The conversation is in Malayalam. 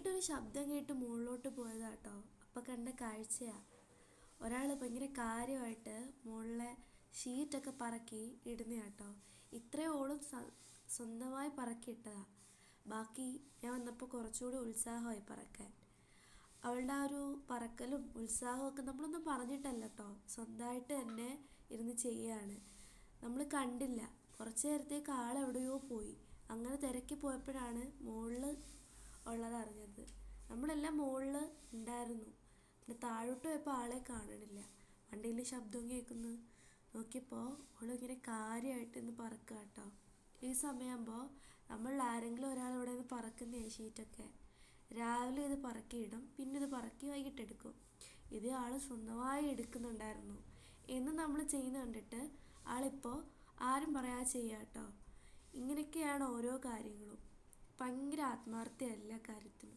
പെട്ടെന്നായിട്ടൊരു ശബ്ദം കേട്ട് മുകളിലോട്ട് പോയതാട്ടോ. അപ്പം കണ്ട കാഴ്ചയാണ്, ഒരാൾ ഭയങ്കര കാര്യമായിട്ട് മുകളിലെ ഷീറ്റൊക്കെ പറക്കി ഇടുന്നതാട്ടോ. ഇത്രയും ഓളും സ്വന്തമായി പറക്കിയിട്ടതാണ്. ബാക്കി ഞാൻ വന്നപ്പോൾ കുറച്ചുകൂടി ഉത്സാഹമായി പറക്കാൻ. അവളുടെ ആ ഒരു പറക്കലും ഉത്സാഹമൊക്കെ നമ്മളൊന്നും പറഞ്ഞിട്ടല്ല കേട്ടോ, സ്വന്തമായിട്ട് തന്നെ ഇരുന്ന് ചെയ്യുകയാണ്. നമ്മൾ കണ്ടില്ല, കുറച്ച് നേരത്തേക്ക് ആളെവിടെയോ പോയി. അങ്ങനെ തിരക്കി പോയപ്പോഴാണ് മുകളിൽ ഉള്ളതറിഞ്ഞത്. നമ്മളെല്ലാം മുകളിൽ ഉണ്ടായിരുന്നു. പിന്നെ താഴോട്ട് പോയപ്പോൾ ആളെ കാണണില്ല. വണ്ടിയിൽ ശബ്ദവും കേൾക്കുന്നു. നോക്കിയപ്പോൾ അവളിങ്ങനെ കാര്യമായിട്ട് ഇന്ന് പറക്കുക കേട്ടോ. ഈ സമയമാകുമ്പോൾ നമ്മളിൽ ആരെങ്കിലും ഒരാൾ ഇവിടെ നിന്ന് പറക്കുന്ന ഷീറ്റൊക്കെ രാവിലെ ഇത് പറക്കിയിടും, പിന്നെ ഇത് പറക്കി വൈകിട്ടെടുക്കും. ഇത് ആൾ സ്വന്തമായി എടുക്കുന്നുണ്ടായിരുന്നു എന്ന് നമ്മൾ ചെയ്യുന്ന കണ്ടിട്ട് ആളിപ്പോൾ ആരും പറയാതെ ചെയ്യുക കേട്ടോ. ഇങ്ങനെയൊക്കെയാണ് ഓരോ കാര്യങ്ങളും. ഭയങ്കര ആത്മാർത്ഥതയല്ല കാര്യത്തിലും.